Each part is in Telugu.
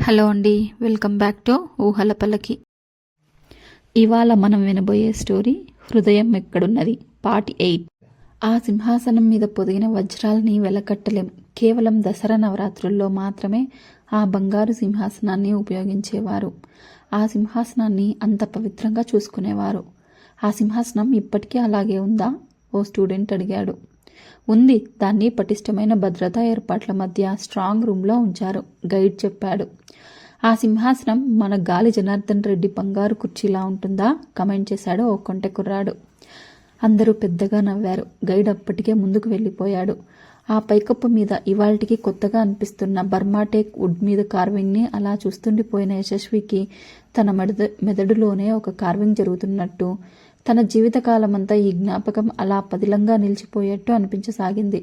హలో అండి, వెల్కమ్ బ్యాక్ టు ఊహల పల్లకి. ఇవాళ మనం వినబోయే స్టోరీ హృదయం ఎక్కడున్నది పార్ట్ 8. ఆ సింహాసనం మీద పొదిగిన వజ్రాలని వెలకట్టలేం. కేవలం దసరా నవరాత్రుల్లో మాత్రమే ఆ బంగారు సింహాసనాన్ని ఉపయోగించేవారు. ఆ సింహాసనాన్ని అంత పవిత్రంగా చూసుకునేవారు. ఆ సింహాసనం ఇప్పటికీ అలాగే ఉందా? ఓ స్టూడెంట్ అడిగాడు. ఉంది, దాన్ని పటిష్టమైన భద్రతా ఏర్పాట్ల మధ్య స్ట్రాంగ్ రూమ్లో ఉంచారు, గైడ్ చెప్పాడు. ఆ సింహాసనం మన గాలి జనార్దన్ రెడ్డి బంగారు కుర్చీలా ఉంటుందా? కమెంట్ చేశాడు ఓ కొంటె కుర్రాడు. అందరూ పెద్దగా నవ్వారు. గైడ్ అప్పటికే ముందుకు వెళ్ళిపోయాడు. ఆ పైకప్పు మీద ఇవాల్టికి కొత్తగా అనిపిస్తున్న బర్మాటేక్ వుడ్ మీద కార్వింగ్ని అలా చూస్తుండిపోయిన యశస్వికి తన మెదడులోనే ఒక కార్వింగ్ జరుగుతున్నట్టు, తన జీవితకాలమంతా ఈ జ్ఞాపకం అలా పదిలంగా నిలిచిపోయేట్టు అనిపించసాగింది.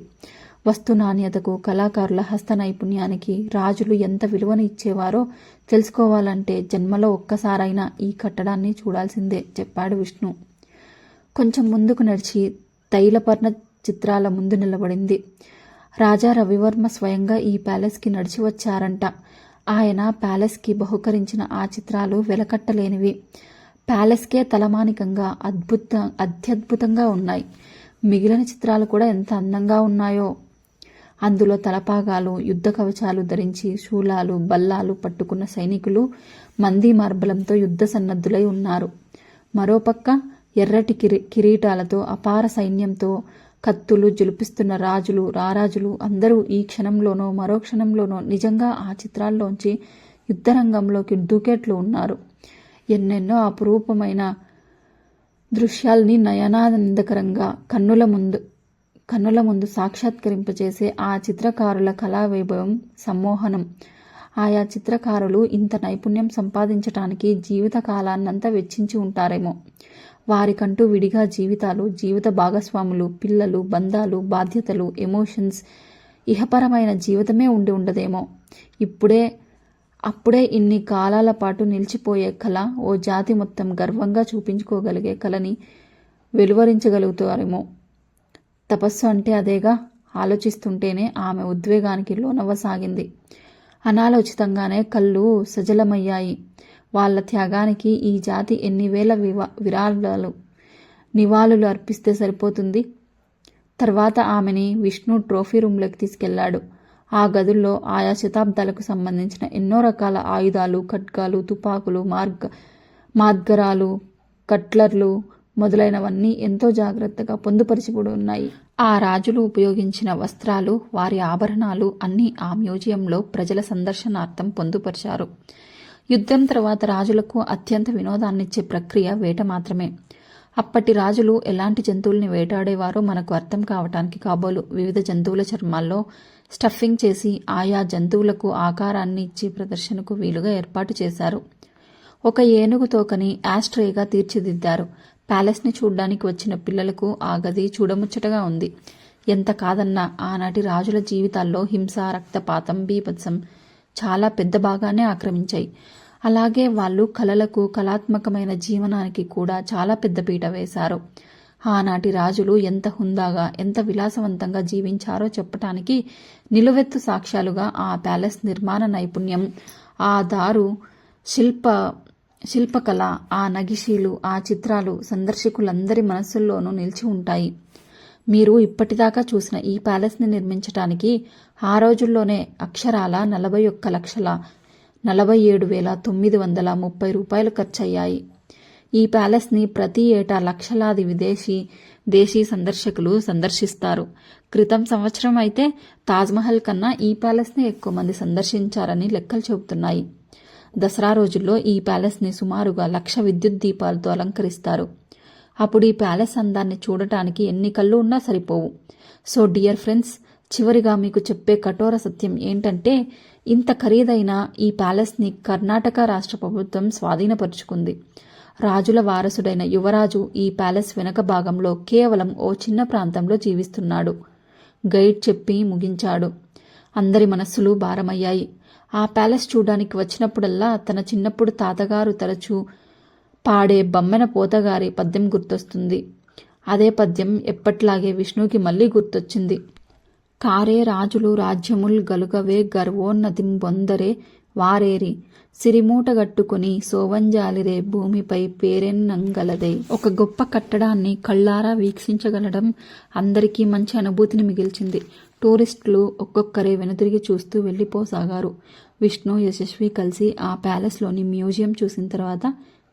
వస్తు నాణ్యతకు, కళాకారుల హస్త నైపుణ్యానికి రాజులు ఎంత విలువను ఇచ్చేవారో తెలుసుకోవాలంటే జన్మలో ఒక్కసారైనా ఈ కట్టడాన్ని చూడాల్సిందే, చెప్పాడు విష్ణు. కొంచెం ముందుకు నడిచి తైలపర్ణ చిత్రాల ముందు నిలబడింది. రాజా రవివర్మ స్వయంగా ఈ ప్యాలెస్కి నడిచి వచ్చారంట. ఆయన ప్యాలెస్కి బహుకరించిన ఆ చిత్రాలు వెలకట్టలేనివి. ప్యాలెస్కే తలమానికంగా అత్యద్భుతంగా ఉన్నాయి. మిగిలిన చిత్రాలు కూడా ఎంత అందంగా ఉన్నాయో. అందులో తలపాగాలు, యుద్ధ కవచాలు ధరించి శూలాలు, బల్లాలు పట్టుకున్న సైనికులు మంది మార్బలంతో యుద్ధ సన్నద్ధులై ఉన్నారు. మరోపక్క ఎర్రటి కిరీటాలతో అపార సైన్యంతో కత్తులు జులిపిస్తున్న రాజులు, రారాజులు అందరూ ఈ క్షణంలోనో మరో క్షణంలోనో నిజంగా ఆ చిత్రాల్లోంచి యుద్ధరంగంలోకి దూకేట్లు ఉన్నారు. ఎన్నెన్నో అపురూపమైన దృశ్యాల్ని నయనానందకరంగా కన్నుల ముందు సాక్షాత్కరింపచేసే ఆ చిత్రకారుల కళా వైభవం సమ్మోహనం. ఆయా చిత్రకారులు ఇంత నైపుణ్యం సంపాదించటానికి జీవిత కాలాన్నంతా వెచ్చించి ఉంటారేమో. వారికంటూ విడిగా జీవితాలు, జీవిత భాగస్వాములు, పిల్లలు, బంధాలు, బాధ్యతలు, ఎమోషన్స్, ఇహపరమైన జీవితమే ఉండి ఉండదేమో. అప్పుడే ఇన్ని కాలాల పాటు నిలిచిపోయే కళ, ఓ జాతి మొత్తం గర్వంగా చూపించుకోగలిగే కళని వెలువరించగలుగుతారేమో. తపస్సు అంటే అదేగా. ఆలోచిస్తుంటేనే ఆమె ఉద్వేగానికి లోనవ్వసాగింది. అనాలోచితంగానే కళ్ళు సజలమయ్యాయి. వాళ్ళ త్యాగానికి ఈ జాతి ఎన్ని వేల నివాళులు అర్పిస్తే సరిపోతుంది. తర్వాత ఆమెని విష్ణు ట్రోఫీ రూమ్లోకి తీసుకెళ్లాడు. ఆ గదుల్లో ఆయా శతాబ్దాలకు సంబంధించిన ఎన్నో రకాల ఆయుధాలు, ఖడ్గాలు, తుపాకులు, మాద్గరాలు, కట్లర్లు మొదలైనవన్నీ ఎంతో జాగ్రత్తగా పొందుపరిచిపడి ఉన్నాయి. ఆ రాజులు ఉపయోగించిన వస్త్రాలు, వారి ఆభరణాలు అన్నీ ఆ మ్యూజియంలో ప్రజల సందర్శనార్థం పొందుపరిచారు. యుద్ధం తర్వాత రాజులకు అత్యంత వినోదాన్నిచ్చే ప్రక్రియ వేట మాత్రమే. అప్పటి రాజులు ఎలాంటి జంతువుల్ని వేటాడేవారో మనకు అర్థం కావటానికి కాబోలు వివిధ జంతువుల చర్మాల్లో స్టఫింగ్ చేసి ఆయా జంతువులకు ఆకారాన్ని ఇచ్చి ప్రదర్శనకు వీలుగా ఏర్పాటు చేశారు. ఒక ఏనుగు తోకని యాస్ట్రేగా తీర్చిదిద్దారు. ప్యాలెస్ని చూడ్డానికి వచ్చిన పిల్లలకు ఆ గది చూడముచ్చటగా ఉంది. ఎంత కాదన్నా ఆనాటి రాజుల జీవితాల్లో హింస, రక్తపాతం, బీభత్సం చాలా పెద్ద భాగాన్ని ఆక్రమించాయి. అలాగే వాళ్ళు కళలకు, కళాత్మకమైన జీవనానికి కూడా చాలా పెద్ద పీట వేశారు. ఆనాటి రాజులు ఎంత హుందాగా, ఎంత విలాసవంతంగా జీవించారో చెప్పటానికి నిలువెత్తు సాక్ష్యాలుగా ఆ ప్యాలెస్ నిర్మాణ నైపుణ్యం, ఆ దారు శిల్పకళ, ఆ నగిషీలు, ఆ చిత్రాలు సందర్శకులందరి మనస్సుల్లోనూ నిలిచి ఉంటాయి. మీరు ఇప్పటిదాకా చూసిన ఈ ప్యాలెస్ని నిర్మించటానికి ఆ రోజుల్లోనే అక్షరాల 41,47,930 రూపాయలు ఖర్చయ్యాయి. ఈ ప్యాలెస్ని ప్రతి ఏటా లక్షలాది దేశీ సందర్శకులు సందర్శిస్తారు. క్రితం సంవత్సరం అయితే తాజ్మహల్ కన్నా ఈ ప్యాలెస్ని ఎక్కువ మంది సందర్శించారని లెక్కలు చెబుతున్నాయి. దసరా రోజుల్లో ఈ ప్యాలెస్ని సుమారుగా 1,00,000 విద్యుత్ దీపాలతో అలంకరిస్తారు. అప్పుడు ఈ ప్యాలెస్ అందాన్ని చూడటానికి ఎన్ని కళ్ళు ఉన్నా సరిపోవు. సో డియర్ ఫ్రెండ్స్, చివరిగా మీకు చెప్పే కఠోర సత్యం ఏంటంటే, ఇంత ఖరీదైన ఈ ప్యాలెస్ని కర్ణాటక రాష్ట్ర ప్రభుత్వం స్వాధీనపరుచుకుంది. రాజుల వారసుడైన యువరాజు ఈ ప్యాలెస్ వెనక భాగంలో కేవలం ఓ చిన్న ప్రాంతంలో జీవిస్తున్నాడు, గైడ్ చెప్పి ముగించాడు. అందరి మనస్సులు భారమయ్యాయి. ఆ ప్యాలెస్ చూడడానికి వచ్చినప్పుడల్లా తన చిన్నప్పుడు తాతగారు తరచూ పాడే బమ్మెన పోతగారి పద్యం గుర్తొస్తుంది. అదే పద్యం ఎప్పట్లాగే విష్ణుకి మళ్ళీ గుర్తొచ్చింది. కారే రాజులు రాజ్యముల్ గలుగవే గర్వోన్నతిం బొందరే వారేరి సిరిమూటగట్టుకుని సోవంజాలిరే భూమిపై పేరెన్నంగలదే. ఒక గొప్ప కట్టడాన్ని కళ్ళారా వీక్షించగలడం అందరికీ మంచి అనుభూతిని మిగిల్చింది. టూరిస్టులు ఒక్కొక్కరే వెనుతిరిగి చూస్తూ వెళ్ళిపోసాగారు. విష్ణు, యశస్వి కలిసి ఆ ప్యాలెస్లోని మ్యూజియం చూసిన తర్వాత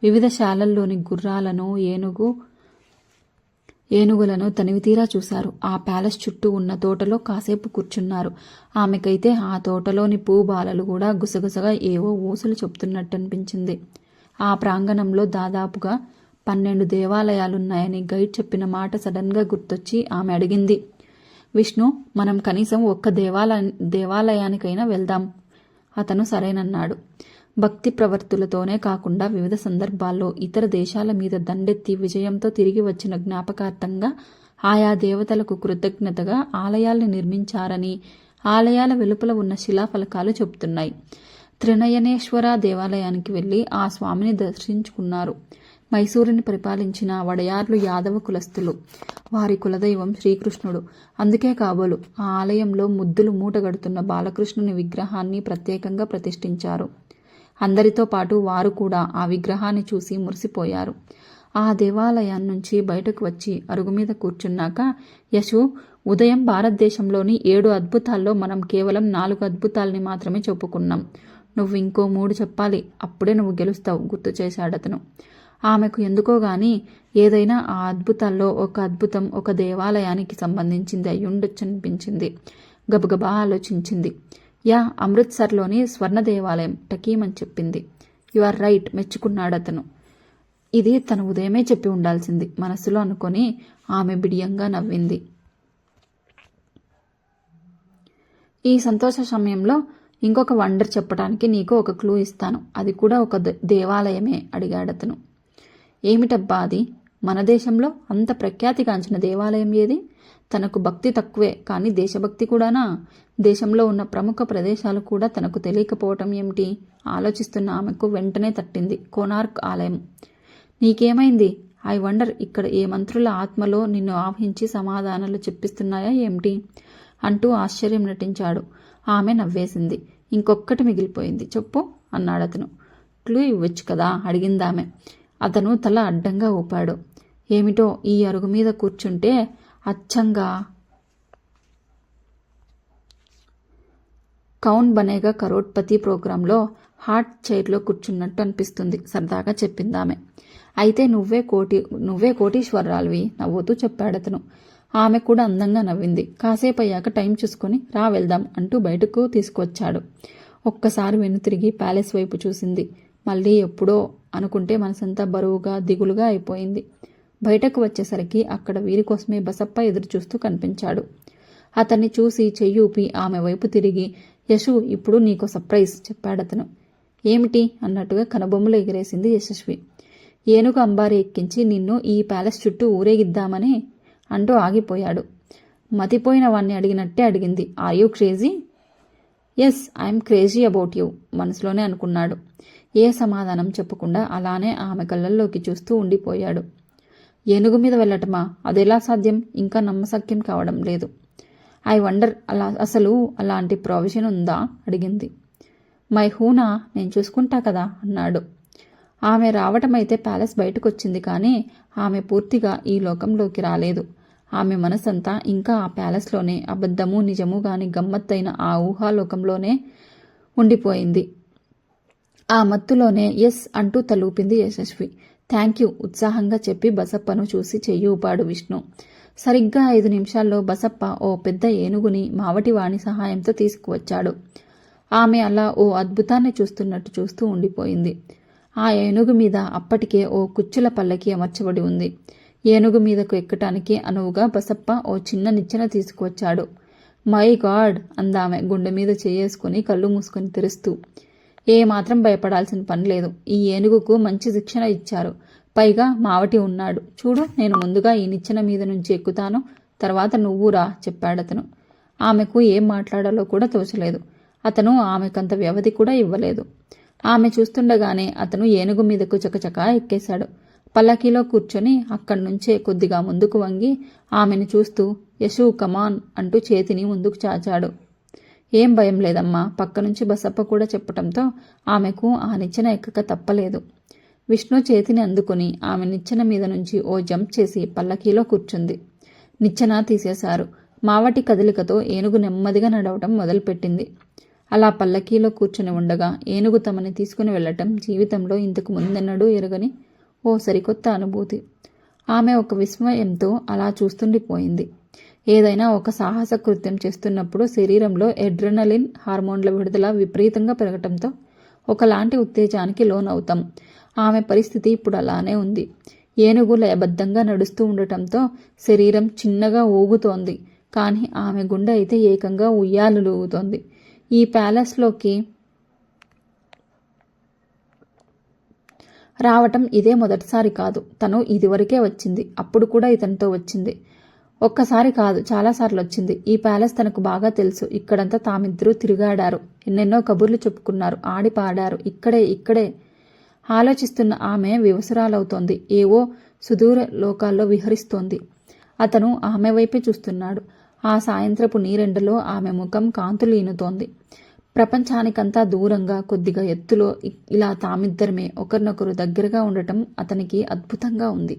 వివిధ శాలల్లోని గుర్రాలను, ఏనుగులను తనివితీరా చూశారు. ఆ ప్యాలెస్ చుట్టూ ఉన్న తోటలో కాసేపు కూర్చున్నారు. ఆమెకైతే ఆ తోటలోని పూబాలలు కూడా గుసగుసగా ఏవో ఊసులు చెప్తున్నట్టు అనిపించింది. ఆ ప్రాంగణంలో దాదాపుగా 12 దేవాలయాలున్నాయని గైడ్ చెప్పిన మాట సడన్గా గుర్తొచ్చి ఆమె అడిగింది, విష్ణు, మనం కనీసం ఒక్క దేవాలయానికైనా వెళ్దాం. అతను సరేనన్నాడు. భక్తి ప్రవర్తులతోనే కాకుండా వివిధ సందర్భాల్లో ఇతర దేశాల మీద దండెత్తి విజయంతో తిరిగి వచ్చిన జ్ఞాపకార్థంగా ఆయా దేవతలకు కృతజ్ఞతగా ఆలయాల్ని నిర్మించారని ఆలయాల వెలుపల ఉన్న శిలాఫలకాలు చెబుతున్నాయి. త్రినయనేశ్వర దేవాలయానికి వెళ్లి ఆ స్వామిని దర్శించుకున్నారు. మైసూరుని పరిపాలించిన వడయార్లు యాదవ కులస్తులు. వారి కులదైవం శ్రీకృష్ణుడు. అందుకే కాబోలు ఆ ఆలయంలో ముద్దులు మూటగడుతున్న బాలకృష్ణుని విగ్రహాన్ని ప్రత్యేకంగా ప్రతిష్ఠించారు. అందరితో పాటు వారు కూడా ఆ విగ్రహాన్ని చూసి మురిసిపోయారు. ఆ దేవాలయాన్నించి బయటకు వచ్చి అరుగు మీద కూర్చున్నాక, యశు, ఉదయం భారతదేశంలోని 7 అద్భుతాల్లో మనం కేవలం 4 అద్భుతాల్ని మాత్రమే చెప్పుకున్నాం. నువ్వు ఇంకో 3 చెప్పాలి. అప్పుడే నువ్వు గెలుస్తావు, గుర్తు చేశాడతను. ఆమెకు ఎందుకోగాని ఏదైనా ఆ అద్భుతాల్లో ఒక అద్భుతం ఒక దేవాలయానికి సంబంధించింది అయ్యుండొచ్చనిపించింది. గబగబా ఆలోచించింది. యా, అమృత్సర్లోని స్వర్ణ దేవాలయం టకీమని చెప్పింది. యు ఆర్ రైట్, మెచ్చుకున్నాడతను. ఇది తను ఉదయమే చెప్పి ఉండాల్సింది మనస్సులో అనుకొని ఆమె బిడియంగా నవ్వింది. ఈ సంతోష సమయంలో ఇంకొక వండర్ చెప్పడానికి నీకు ఒక క్లూ ఇస్తాను. అది కూడా ఒక దేవాలయమే అడిగాడతను. ఏమిటబ్బా అది? మన దేశంలో అంత ప్రఖ్యాతిగాంచిన దేవాలయం ఏది? తనకు భక్తి తక్కువే, కానీ దేశభక్తి కూడానా? దేశంలో ఉన్న ప్రముఖ ప్రదేశాలు కూడా తనకు తెలియకపోవటం ఏమిటి? ఆలోచిస్తున్న ఆమెకు వెంటనే తట్టింది కోనార్క్ ఆలయం. నీకేమైంది? ఐ వండర్, ఇక్కడ ఏ మంత్రుల ఆత్మలో నిన్ను ఆవహించి సమాధానాలు చెప్పిస్తున్నాయా ఏమిటి అంటూ ఆశ్చర్యం నటించాడు. ఆమె నవ్వేసింది. ఇంకొక్కటి మిగిలిపోయింది, చెప్పు అన్నాడతను. క్లూ ఇవ్వచ్చు కదా అడిగిందామె. అతను తల అడ్డంగా ఊపాడు. ఏమిటో, ఈ అరుగు మీద కూర్చుంటే అచ్చంగా కౌన్ బనేగా కరోడ్పతి ప్రోగ్రాంలో హాట్ చైర్లో కూర్చున్నట్టు అనిపిస్తుంది, సరదాగా చెప్పిందామె. అయితే నువ్వే కోటీశ్వరరాలివి, నవ్వుతూ చెప్పాడతను. ఆమె కూడా అందంగా నవ్వింది. కాసేపు అయ్యాక టైం చూసుకొని రా వెళ్దాం అంటూ బయటకు తీసుకువచ్చాడు. ఒక్కసారి వెనుతిరిగి ప్యాలెస్ వైపు చూసింది. మళ్ళీ ఎప్పుడో అనుకుంటే మనసంతా బరువుగా దిగులుగా అయిపోయింది. బయటకు వచ్చేసరికి అక్కడ వీరి కోసమే బసప్ప ఎదురు చూస్తూ కనిపించాడు. అతన్ని చూసి చెయ్యూపి ఆమె వైపు తిరిగి, యశు, ఇప్పుడు నీకో సర్ప్రైజ్ చెప్పాడతను. ఏమిటి అన్నట్టుగా కనుబొమ్మలు ఎగిరేసింది యశస్వి. ఏనుగు అంబారి ఎక్కించి నిన్ను ఈ ప్యాలెస్ చుట్టూ ఊరేగిద్దామని అంటూ ఆగిపోయాడు. మతిపోయిన వాణ్ణి అడిగినట్టే అడిగింది. Are you crazy? Yes, I'm crazy about you మనసులోనే అనుకున్నాడు. ఏ సమాధానం చెప్పకుండా అలానే ఆమె కళ్ళల్లోకి చూస్తూ ఉండిపోయాడు. ఏనుగు మీద వెళ్ళటమా? అదెలా సాధ్యం? ఇంకా నమ్మశక్యం కావడం లేదు. ఐ వండర్, అసలు అలాంటి ప్రొవిజన్ ఉందా అడిగింది. మై హూనా, నేను చూసుకుంటా కదా అన్నాడు. ఆమె రావటమైతే ప్యాలెస్ బయటకొచ్చింది, కానీ ఆమె పూర్తిగా ఈ లోకంలోకి రాలేదు. ఆమె మనసంతా ఇంకా ఆ ప్యాలెస్లోనే, అబద్ధము నిజము గాని గమ్మత్తైన ఆ ఊహాలోకంలోనే ఉండిపోయింది. ఆ మత్తులోనే ఎస్ అంటూ తలూపింది యశస్వి. థ్యాంక్ యూ ఉత్సాహంగా చెప్పి బసప్పను చూసి చెయ్యి ఊపాడు విష్ణు. సరిగ్గా 5 నిమిషాల్లో బసప్ప ఓ పెద్ద ఏనుగుని మావటివాణి సహాయంతో తీసుకువచ్చాడు. ఆమె అలా ఓ అద్భుతాన్ని చూస్తున్నట్టు చూస్తూ ఉండిపోయింది. ఆ ఏనుగు మీద అప్పటికే ఓ కుచ్చుల పల్లకి అమర్చబడి ఉంది. ఏనుగు మీదకు ఎక్కటానికి అనువుగా బసప్ప ఓ చిన్న నిచ్చెన తీసుకువచ్చాడు. మై గాడ్ అందామె గుండె మీద చేసుకుని కళ్ళు మూసుకొని తెరుస్తూ. ఏమాత్రం భయపడాల్సిన పని లేదు. ఈ ఏనుగుకు మంచి శిక్షణ ఇచ్చారు. పైగా మావటి ఉన్నాడు. చూడు, నేను ముందుగా ఈ నిచ్చెన మీద నుంచి ఎక్కుతాను, తర్వాత నువ్వురా చెప్పాడతను. ఆమెకు ఏం మాట్లాడాలో కూడా తోచలేదు. అతను ఆమెకంత వ్యవధి కూడా ఇవ్వలేదు. ఆమె చూస్తుండగానే అతను ఏనుగు మీదకు చకచకా ఎక్కేశాడు. పల్లకీలో కూర్చొని అక్కడ్నుంచే కొద్దిగా ముందుకు వంగి ఆమెను చూస్తూ యశు కమాన్ అంటూ చేతిని ముందుకు చాచాడు. ఏం భయం లేదమ్మా, పక్క నుంచి బసప్ప కూడా చెప్పటంతో ఆమెకు ఆ నిచ్చెన ఎక్కక తప్పలేదు. విష్ణు చేతిని అందుకుని ఆమె నిచ్చెన మీద నుంచి ఓ జంప్ చేసి పల్లకీలో కూర్చుంది. నిచ్చెన తీసేశారు. మావటి కదలికతో ఏనుగు నెమ్మదిగా నడవటం మొదలుపెట్టింది. అలా పల్లకీలో కూర్చుని ఉండగా ఏనుగు తమని తీసుకుని వెళ్లటం జీవితంలో ఇంతకు ముందెన్నడూ ఎరగని ఓ సరికొత్త అనుభూతి. ఆమె ఒక విస్మయంతో అలా చూస్తుండిపోయింది. ఏదైనా ఒక సాహస కృత్యం చేస్తున్నప్పుడు శరీరంలో ఎడ్రెనలిన్ హార్మోన్ల విడుదల విపరీతంగా పెరగటంతో ఒకలాంటి ఉత్తేజానికి లోనవుతాం. ఆమె పరిస్థితి ఇప్పుడు అలానే ఉంది. ఏనుగు లయబద్ధంగా నడుస్తూ ఉండటంతో శరీరం చిన్నగా ఊగుతోంది. కానీ ఆమె గుండె అయితే ఏకంగా ఉయ్యాలులూగుతోంది. ఈ ప్యాలెస్లోకి రావటం ఇదే మొదటిసారి కాదు. తను ఇదివరకే వచ్చింది. అప్పుడు కూడా ఇతనితో వచ్చింది. ఒక్కసారి కాదు, చాలాసార్లు వచ్చింది. ఈ ప్యాలెస్ తనకు బాగా తెలుసు. ఇక్కడంతా తామిద్దరూ తిరిగాడారు. ఎన్నెన్నో కబుర్లు చెప్పుకున్నారు, ఆడి పాడారు. ఇక్కడే ఆలోచిస్తున్న ఆమె వివసురాలవుతోంది. ఏవో సుదూర లోకాల్లో విహరిస్తోంది. అతను ఆమె వైపే చూస్తున్నాడు. ఆ సాయంత్రపు నీరెండలో ఆమె ముఖం కాంతులీనుతోంది. ప్రపంచానికంతా దూరంగా కొద్దిగా ఎత్తులో ఇలా తామిద్దరమే ఒకరినొకరు దగ్గరగా ఉండటం అతనికి అద్భుతంగా ఉంది.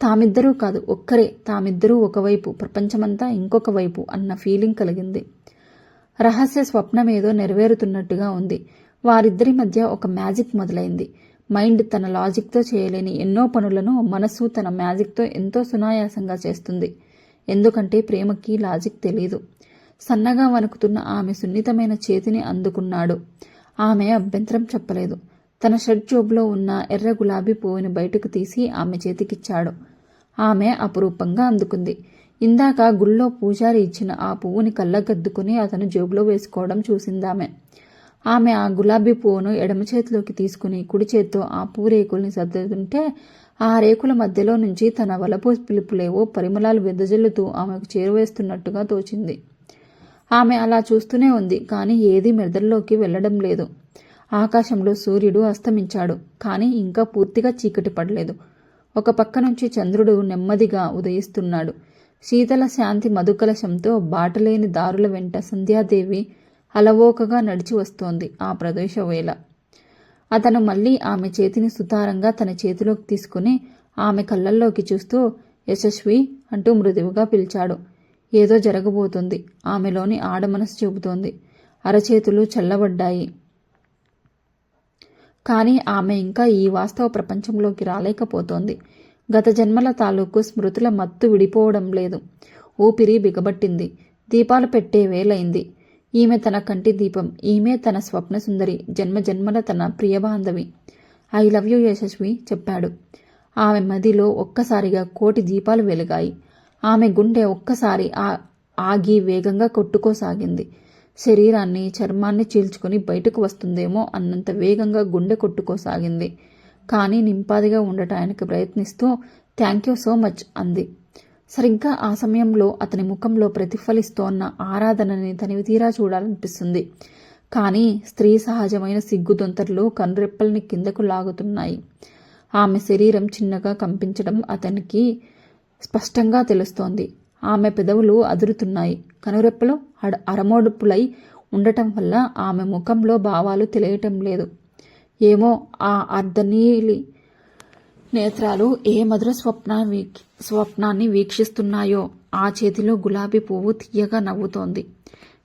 తామిద్దరూ కాదు, ఒక్కరే. తామిద్దరూ ఒకవైపు, ప్రపంచమంతా ఇంకొక వైపు అన్న ఫీలింగ్ కలిగింది. రహస్య స్వప్నమేదో నెరవేరుతున్నట్టుగా ఉంది. వారిద్దరి మధ్య ఒక మ్యాజిక్ మొదలైంది. మైండ్ తన లాజిక్తో చేయలేని ఎన్నో పనులను మనసు తన మ్యాజిక్తో ఎంతో సునాయాసంగా చేస్తుంది. ఎందుకంటే ప్రేమకి లాజిక్ తెలీదు. సన్నగా వణుకుతున్న ఆమె సున్నితమైన చేతిని అందుకున్నాడు. ఆమె అభ్యంతరం చెప్పలేదు. తన షర్ట్ జోబులో ఉన్న ఎర్ర గులాబీ పువ్వుని బయటకు తీసి ఆమె చేతికిచ్చాడు. ఆమె అపురూపంగా అందుకుంది. ఇందాక గుళ్ళో పూజారి ఇచ్చిన ఆ పువ్వుని కళ్ళగద్దుకుని అతను జేబులో వేసుకోవడం చూసిందామె. ఆమె ఆ గులాబీ పువ్వును ఎడమ చేతిలోకి తీసుకుని కుడి చేత్తో ఆ పువ్వు రేకుల్ని సర్దుతుంటే ఆ రేకుల మధ్యలో నుంచి తన వలపు పిలుపులేవో పరిమళాలు వెదజల్లుతూ ఆమెకు చేరువేస్తున్నట్టుగా తోచింది. ఆమె అలా చూస్తూనే ఉంది. కానీ ఏదీ మెదడులోకి వెళ్లడం లేదు. ఆకాశంలో సూర్యుడు అస్తమించాడు. కానీ ఇంకా పూర్తిగా చీకటి పడలేదు. ఒక పక్క నుంచి చంద్రుడు నెమ్మదిగా ఉదయిస్తున్నాడు. శీతల శాంతి మధుకలశంతో బాటలేని దారుల వెంట సంధ్యాదేవి అలవోకగా నడిచి వస్తోంది ఆ ప్రదేశ వేళ. అతను మళ్ళీ ఆమె చేతిని సుతారంగా తన చేతిలోకి తీసుకుని ఆమె కళ్ళల్లోకి చూస్తూ యశస్వి అంటూ మృదువుగా పిలిచాడు. ఏదో జరగబోతుంది. ఆమెలోని ఆడమనసు చెబుతోంది. అరచేతులు చల్లబడ్డాయి. కానీ ఆమె ఇంకా ఈ వాస్తవ ప్రపంచంలోకి రాలేకపోతోంది. గత జన్మల తాలూకు స్మృతుల మత్తు విడిపోవడం లేదు. ఊపిరి బిగబట్టింది. దీపాలు పెట్టే వేలైంది. ఈమె తన కంటి దీపం. ఈమె తన స్వప్న సుందరి, జన్మజన్మల తన Priyabandhavi. I love you Yashasvi చెప్పాడు. ఆమె మదిలో ఒక్కసారిగా కోటి దీపాలు వెలిగాయి. ఆమె గుండె ఒక్కసారి ఆగి వేగంగా కొట్టుకోసాగింది. శరీరాన్ని చర్మాన్ని చీల్చుకుని బయటకు వస్తుందేమో అన్నంత వేగంగా గుండె కొట్టుకోసాగింది. కానీ నింపాదిగా ఉండటానికి ప్రయత్నిస్తూ థ్యాంక్ యూ సో మచ్ అంది. సరిగ్గా ఆ సమయంలో అతని ముఖంలో ప్రతిఫలిస్తోన్న ఆరాధనని తనివి తీరా చూడాలనిపిస్తుంది. కానీ స్త్రీ సహజమైన సిగ్గుదొంతర్లు కనురెప్పల్ని కిందకు లాగుతున్నాయి. ఆమె శరీరం చిన్నగా కంపించడం అతనికి స్పష్టంగా తెలుస్తోంది. ఆమె పెదవులు అదురుతున్నాయి. కనురెప్పలు అరమోడుపులై ఉండటం వల్ల ఆమె ముఖంలో భావాలు తెలియటం లేదు. ఏమో ఆ అర్ధనీలి నేత్రాలు ఏ మధుర స్వప్నాన్ని వీక్షిస్తున్నాయో. ఆ చేతిలో గులాబీ పువ్వు తీయగా నవ్వుతోంది.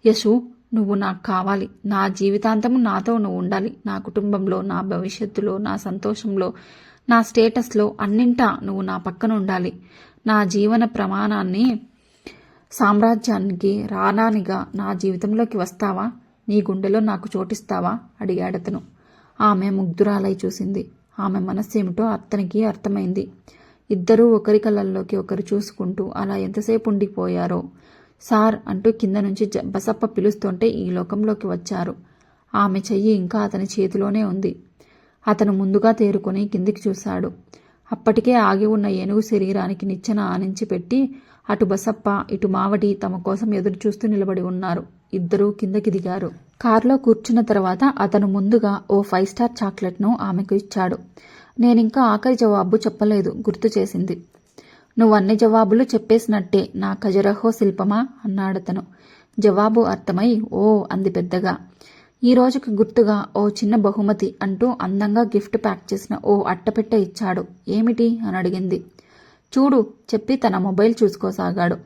యశు, నువ్వు నాకు కావాలి. నా జీవితాంతము నాతో నువ్వు ఉండాలి. నా కుటుంబంలో, నా భవిష్యత్తులో, నా సంతోషంలో, నా స్టేటస్లో అన్నింటా నువ్వు నా పక్కన ఉండాలి. నా జీవన ప్రమాణాన్ని సామ్రాజ్యానికి రాణానిగా నా జీవితంలోకి వస్తావా? నీ గుండెలో నాకు చోటిస్తావా? అడిగాడతను. ఆమె ముగ్ధురాలై చూసింది. ఆమె మనస్సేమిటో అతనికి అర్థమైంది. ఇద్దరూ ఒకరి కళ్ళల్లోకి ఒకరు చూసుకుంటూ అలా ఎంతసేపు ఉండిపోయారో. సార్ అంటూ కింద నుంచి బసప్ప పిలుస్తుంటే ఈ లోకంలోకి వచ్చారు. ఆమె చెయ్యి ఇంకా అతని చేతిలోనే ఉంది. అతను ముందుగా తేరుకొని కిందికి చూశాడు. అప్పటికే ఆగి ఉన్న ఏనుగు శరీరానికి నిచ్చెన ఆనించి పెట్టి అటు బసప్ప ఇటు మావటి తమ కోసం ఎదురు చూస్తూ నిలబడి ఉన్నారు. ఇద్దరూ కిందకి దిగారు. కారులో కూర్చున్న తర్వాత అతను ముందుగా ఓ 5 స్టార్ చాక్లెట్ను ఆమెకు ఇచ్చాడు. నేనింకా ఆఖరి జవాబు చెప్పలేదు, గుర్తు చేసింది. నువ్వన్ని జవాబులు చెప్పేసినట్టే నా ఖజరహో శిల్పమా అన్నాడతను. జవాబు అర్థమై ఓ అంది పెద్దగా. ఈ రోజుకి గుర్తుగా ఓ చిన్న బహుమతి అంటూ అందంగా గిఫ్ట్ ప్యాక్ చేసిన ఓ అట్టపెట్టె ఇచ్చాడు. ఏమిటి అని అడిగింది. చూడు చెప్పి తన మొబైల్ చూసుకోసాగాడు.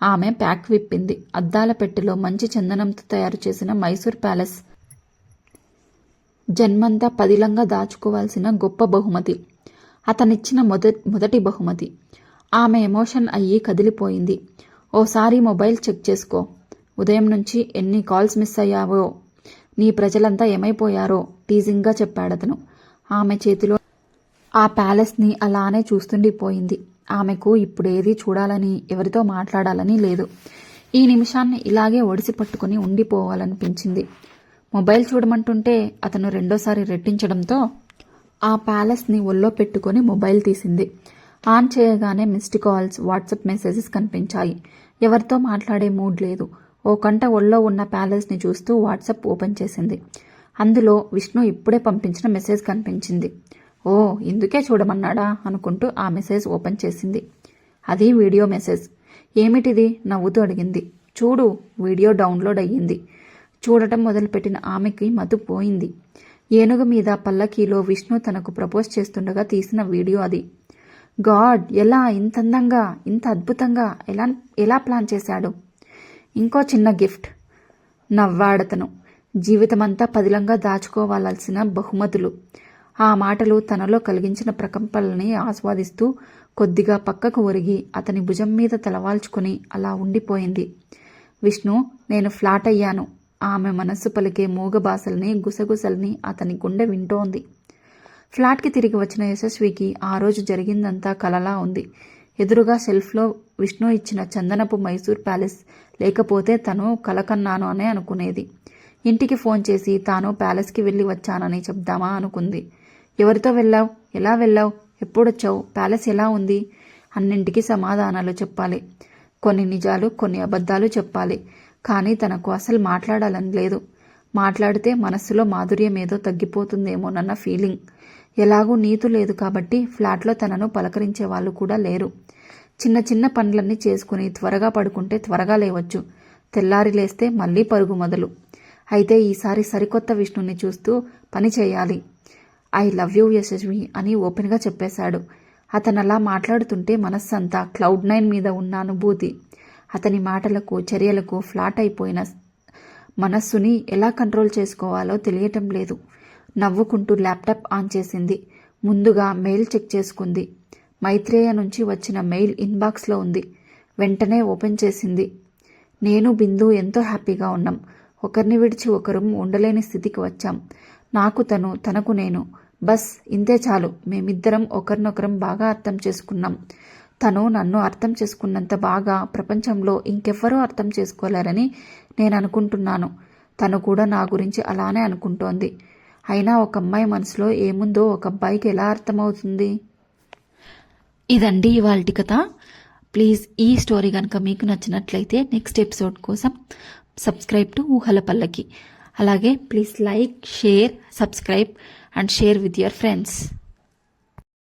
ఆమె ప్యాక్ విప్పింది. అద్దాల పెట్టెలో మంచి చందనంతో తయారు చేసిన మైసూర్ ప్యాలెస్, జన్మంతా పదిలంగా దాచుకోవాల్సిన గొప్ప బహుమతి, అతనిచ్చిన మొదటి బహుమతి. ఆమె ఎమోషన్ అయ్యి కదిలిపోయింది. ఓసారి మొబైల్ చెక్ చేసుకో. ఉదయం నుంచి ఎన్ని కాల్స్ మిస్ అయ్యావో, నీ ప్రజలంతా ఏమైపోయారో టీజింగ్గా చెప్పాడతను. ఆమె చేతిలో ఆ ప్యాలెస్ని అలానే చూస్తుండిపోయింది. ఆమెకు ఇప్పుడేది చూడాలని, ఎవరితో మాట్లాడాలని లేదు. ఈ నిమిషాన్ని ఇలాగే ఒడిసి పట్టుకుని ఉండిపోవాలనిపించింది. మొబైల్ చూడమంటుంటే అతను రెండోసారి రెట్టించడంతో ఆ ప్యాలెస్ని ఒళ్ళో పెట్టుకుని మొబైల్ తీసింది. ఆన్ చేయగానే మిస్డ్ కాల్స్, వాట్సాప్ మెసేజెస్ కనిపించాయి. ఎవరితో మాట్లాడే మూడ్ లేదు. ఓ కంట ఒళ్ళో ఉన్న ప్యాలెస్ని చూస్తూ వాట్సాప్ ఓపెన్ చేసింది. అందులో విష్ణు ఇప్పుడే పంపించిన మెసేజ్ కనిపించింది. ఓ ఇందుకే చూడమన్నాడా అనుకుంటూ ఆ మెసేజ్ ఓపెన్ చేసింది. అది వీడియో మెసేజ్. ఏమిటిది నవ్వుతూ అడిగింది. చూడు వీడియో డౌన్లోడ్ అయ్యింది. చూడటం మొదలుపెట్టిన ఆమెకి మతి పోయింది. ఏనుగు మీద పల్లకీలో విష్ణు తనకు ప్రపోజ్ చేస్తుండగా తీసిన వీడియో అది. గాడ్, ఎలా ఇంత అందంగా, ఇంత అద్భుతంగా ఎలా ప్లాన్ చేశాడు? ఇంకో చిన్న గిఫ్ట్ నవ్వాడతను. జీవితమంతా పదిలంగా దాచుకోవాల్సిన బహుమతులు. ఆ మాటలు తనలో కలిగించిన ప్రకంపనల్ని ఆస్వాదిస్తూ కొద్దిగా పక్కకు ఒరిగి అతని భుజం మీద తలవాల్చుకుని అలా ఉండిపోయింది. విష్ణు, నేను ఫ్లాట్ అయ్యాను. ఆమె మనస్సు పలికే మూగ భాషల్ని, గుసగుసల్ని అతని గుండె వింటోంది. ఫ్లాట్కి తిరిగి వచ్చిన యశస్వికి ఆ రోజు జరిగిందంతా కలలా ఉంది. ఎదురుగా షెల్ఫ్లో విష్ణు ఇచ్చిన చందనపు మైసూర్ ప్యాలెస్ లేకపోతే తను కలకన్నాను అనే అనుకునేది. ఇంటికి ఫోన్ చేసి తాను ప్యాలెస్కి వెళ్ళి వచ్చానని చెప్దామా అనుకుంది. ఎవరితో వెళ్ళావు? ఎలా వెళ్ళావు? ఎప్పుడొచ్చావు? ప్యాలెస్ ఎలా ఉంది? అన్నింటికీ సమాధానాలు చెప్పాలి. కొన్ని నిజాలు, కొన్ని అబద్ధాలు చెప్పాలి. కానీ తనకు అసలు మాట్లాడాలని లేదు. మాట్లాడితే మనస్సులో మాధుర్యం ఏదో తగ్గిపోతుందేమోనన్న ఫీలింగ్. ఎలాగూ నీతు లేదు కాబట్టి ఫ్లాట్లో తనను పలకరించే వాళ్ళు కూడా లేరు. చిన్న చిన్న పనులన్నీ చేసుకుని త్వరగా పడుకుంటే త్వరగా లేవచ్చు. తెల్లారి లేస్తే మళ్ళీ పరుగు మొదలు. అయితే ఈసారి సరికొత్త విష్ణుని చూస్తూ పని చేయాలి. ఐ లవ్ యూ యశస్వి అని ఓపెన్గా చెప్పేశాడు. అతనలా మాట్లాడుతుంటే మనస్సంతా క్లౌడ్9 మీద ఉన్న అనుభూతి. అతని మాటలకు, చర్యలకు ఫ్లాట్ అయిపోయిన మనస్సుని ఎలా కంట్రోల్ చేసుకోవాలో తెలియటం లేదు. నవ్వుకుంటూ ల్యాప్టాప్ ఆన్ చేసింది. ముందుగా మెయిల్ చెక్ చేసుకుంది. మైత్రేయ నుంచి వచ్చిన మెయిల్ ఇన్బాక్స్లో ఉంది. వెంటనే ఓపెన్ చేసింది. నేను బిందు ఎంతో హ్యాపీగా ఉన్నాం. ఒకరిని విడిచి ఒకరు ఉండలేని స్థితికి వచ్చాం. నాకు తను, తనకు నేను. బస్ ఇంతే చాలు. మేమిద్దరం ఒకరినొకరం బాగా అర్థం చేసుకున్నాం. తను నన్ను అర్థం చేసుకున్నంత బాగా ప్రపంచంలో ఇంకెవ్వరూ అర్థం చేసుకోలేరని నేను అనుకుంటున్నాను. తను కూడా నా గురించి అలానే అనుకుంటోంది. అయినా ఒక అమ్మాయి మనసులో ఏముందో ఒక అబ్బాయికి ఎలా అర్థమవుతుంది? ఇదండి ఇవాల్టి కథ. ప్లీజ్ ఈ స్టోరీ కనుక మీకు నచ్చినట్లయితే నెక్స్ట్ ఎపిసోడ్ కోసం సబ్స్క్రైబ్ టు ఊహల పల్లకి. అలాగే please like, share, subscribe and share with your friends.